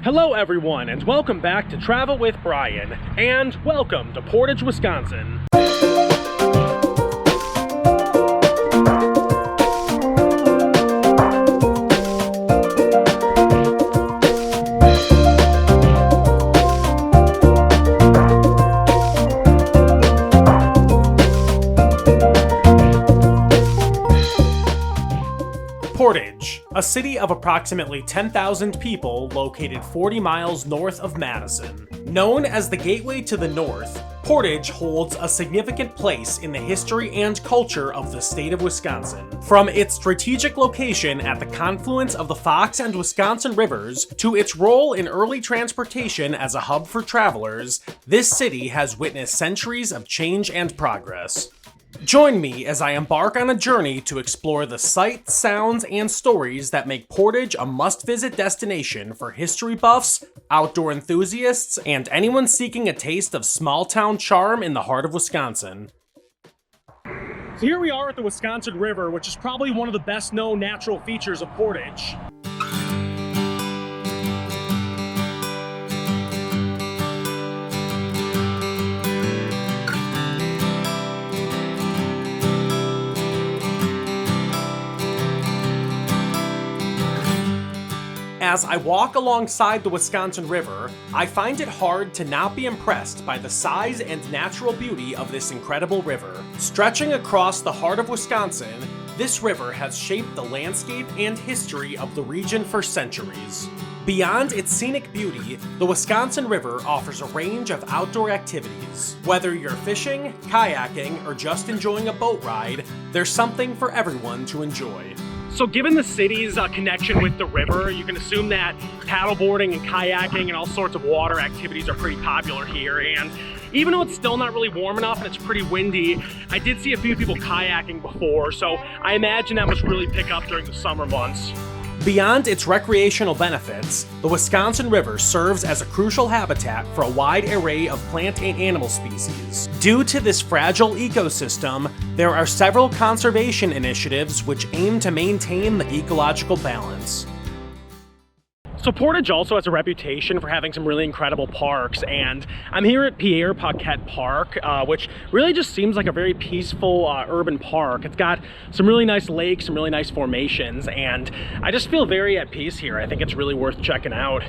Hello everyone, and welcome back to Travel with Brian, and welcome to Portage, Wisconsin. Portage, a city of approximately 10,000 people located 40 miles north of Madison. Known as the Gateway to the North, Portage holds a significant place in the history and culture of the state of Wisconsin. From its strategic location at the confluence of the Fox and Wisconsin rivers to its role in early transportation as a hub for travelers, this city has witnessed centuries of change and progress. Join me as I embark on a journey to explore the sights, sounds, and stories that make Portage a must-visit destination for history buffs, outdoor enthusiasts, and anyone seeking a taste of small-town charm in the heart of Wisconsin. So here we are at the Wisconsin River, which is probably one of the best-known natural features of Portage. As I walk alongside the Wisconsin River, I find it hard to not be impressed by the size and natural beauty of this incredible river. Stretching across the heart of Wisconsin, this river has shaped the landscape and history of the region for centuries. Beyond its scenic beauty, the Wisconsin River offers a range of outdoor activities. Whether you're fishing, kayaking, or just enjoying a boat ride, there's something for everyone to enjoy. So given the city's connection with the river, you can assume that paddleboarding and kayaking and all sorts of water activities are pretty popular here. And even though it's still not really warm enough and it's pretty windy, I did see a few people kayaking before, so I imagine that must really pick up during the summer months. Beyond its recreational benefits, the Wisconsin River serves as a crucial habitat for a wide array of plant and animal species. Due to this fragile ecosystem, there are several conservation initiatives which aim to maintain the ecological balance. So Portage also has a reputation for having some really incredible parks, and I'm here at Pierre Paquette Park, which really just seems like a very peaceful urban park. It's got some really nice lakes, some really nice formations, and I just feel very at peace here. I think it's really worth checking out.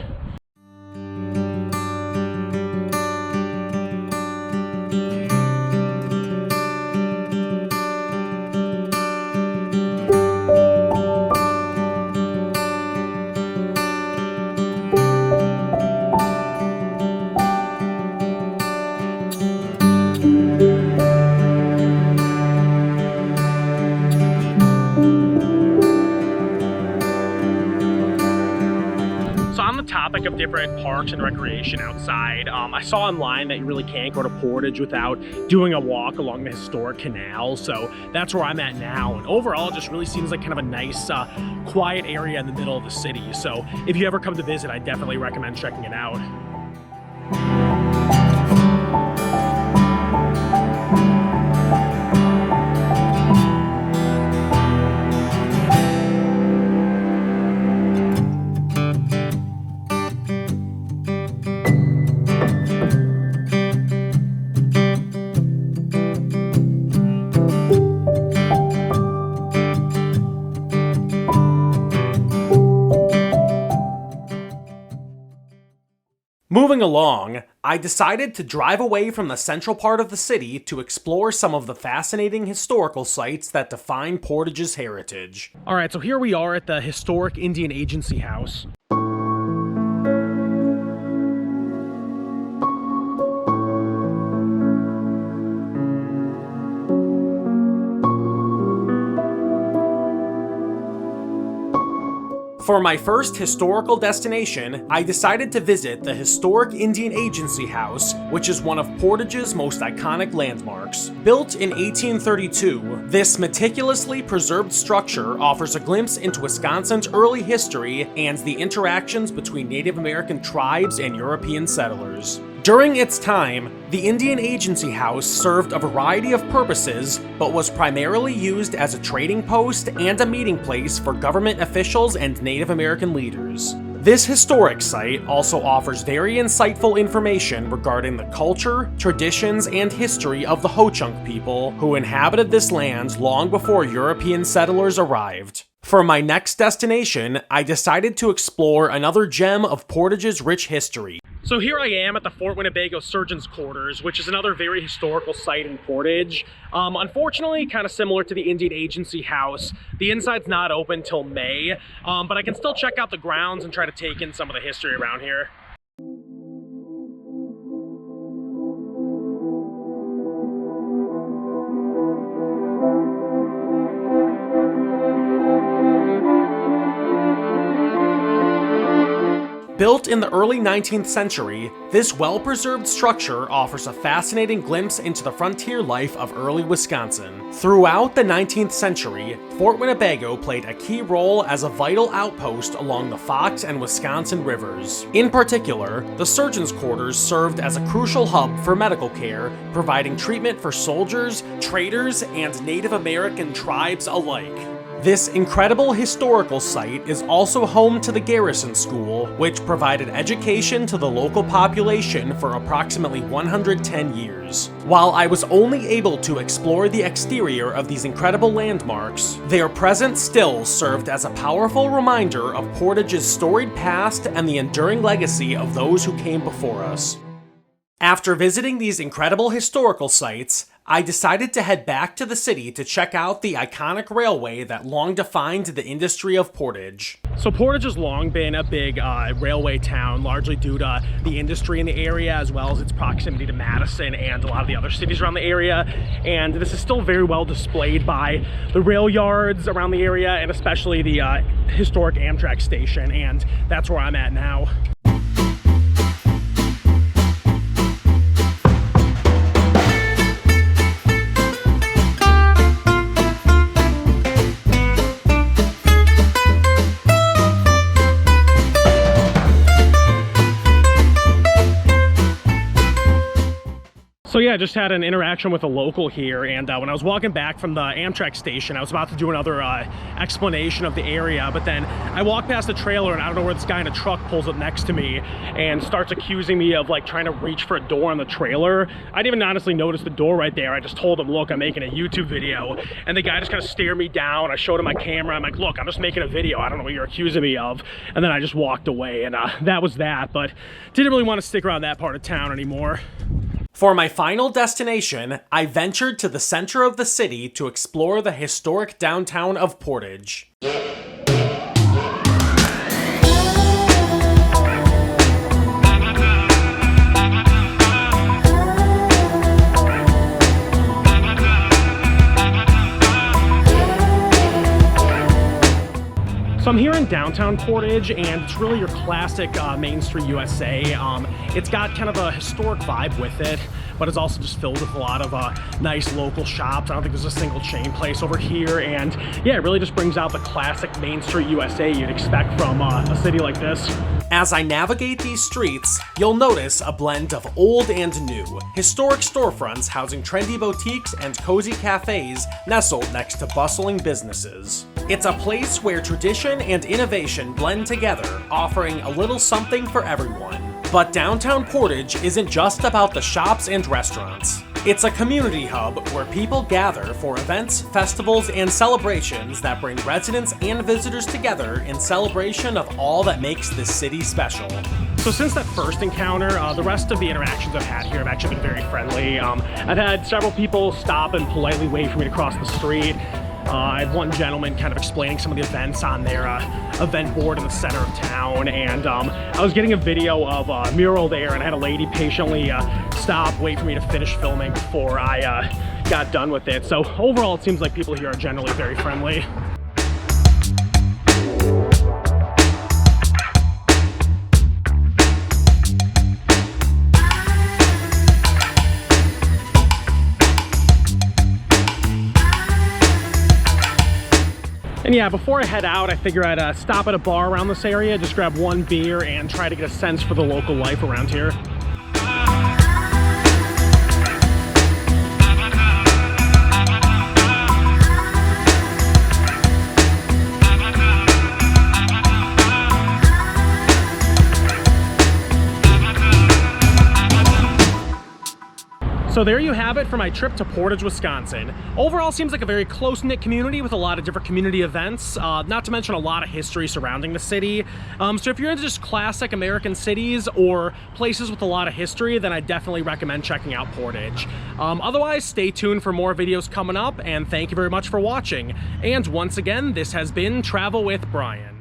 Topic of different parks and recreation outside, I saw online that you really can't go to Portage without doing a walk along the historic canal, so that's where I'm at now. And overall, it just really seems like kind of a nice, quiet area in the middle of the city. So if you ever come to visit, I definitely recommend checking it out. Moving along, I decided to drive away from the central part of the city to explore some of the fascinating historical sites that define Portage's heritage. Alright, so here we are at the historic Indian Agency House. For my first historical destination, I decided to visit the historic Indian Agency House, which is one of Portage's most iconic landmarks. Built in 1832, this meticulously preserved structure offers a glimpse into Wisconsin's early history and the interactions between Native American tribes and European settlers. During its time, the Indian Agency House served a variety of purposes, but was primarily used as a trading post and a meeting place for government officials and Native American leaders. This historic site also offers very insightful information regarding the culture, traditions, and history of the Ho-Chunk people who inhabited this land long before European settlers arrived. For my next destination, I decided to explore another gem of Portage's rich history. So here I am at the Fort Winnebago Surgeon's Quarters, which is another very historical site in Portage. Unfortunately, kind of similar to the Indian Agency House, the inside's not open till May, but I can still check out the grounds and try to take in some of the history around here. Built in the early 19th century, this well-preserved structure offers a fascinating glimpse into the frontier life of early Wisconsin. Throughout the 19th century, Fort Winnebago played a key role as a vital outpost along the Fox and Wisconsin rivers. In particular, the Surgeon's Quarters served as a crucial hub for medical care, providing treatment for soldiers, traders, and Native American tribes alike. This incredible historical site is also home to the Garrison School, which provided education to the local population for approximately 110 years. While I was only able to explore the exterior of these incredible landmarks, their presence still served as a powerful reminder of Portage's storied past and the enduring legacy of those who came before us. After visiting these incredible historical sites, I decided to head back to the city to check out the iconic railway that long defined the industry of Portage. So Portage has long been a big railway town, largely due to the industry in the area, as well as its proximity to Madison and a lot of the other cities around the area. And this is still very well displayed by the rail yards around the area, and especially the historic Amtrak Station, and that's where I'm at now. So yeah, I just had an interaction with a local here, and when I was walking back from the Amtrak station, I was about to do another explanation of the area, but then I walked past the trailer, and I don't know where this guy in a truck pulls up next to me and starts accusing me of like trying to reach for a door on the trailer. I didn't even honestly notice the door right there. I just told him, look, I'm making a YouTube video, and the guy just kind of stared me down. I showed him my camera. I'm like, look, I'm just making a video. I don't know what you're accusing me of. And then I just walked away, and that was that, but didn't really want to stick around that part of town anymore. For my final destination, I ventured to the center of the city to explore the historic downtown of Portage. So I'm here in downtown Portage, and it's really your classic Main Street USA. It's got kind of a historic vibe with it, but it's also just filled with a lot of nice local shops. I don't think there's a single chain place over here, and yeah, it really just brings out the classic Main Street USA you'd expect from a city like this. As I navigate these streets, you'll notice a blend of old and new, historic storefronts housing trendy boutiques and cozy cafes nestled next to bustling businesses. It's a place where tradition and innovation blend together, offering a little something for everyone. But downtown Portage isn't just about the shops and restaurants. It's a community hub where people gather for events, festivals, and celebrations that bring residents and visitors together in celebration of all that makes this city special. So since that first encounter, the rest of the interactions I've had here have actually been very friendly. I've had several people stop and politely wait for me to cross the street. I had one gentleman kind of explaining some of the events on their event board in the center of town, and I was getting a video of a mural there, and I had a lady patiently stop, wait for me to finish filming before I got done with it. So overall, it seems like people here are generally very friendly. And yeah, before I head out, I figure I'd stop at a bar around this area, just grab one beer and try to get a sense for the local life around here. So there you have it for my trip to Portage, Wisconsin. Overall, seems like a very close-knit community with a lot of different community events, not to mention a lot of history surrounding the city. So if you're into just classic American cities or places with a lot of history, then I definitely recommend checking out Portage. Otherwise, stay tuned for more videos coming up, and thank you very much for watching. And once again, this has been Travel with Brian.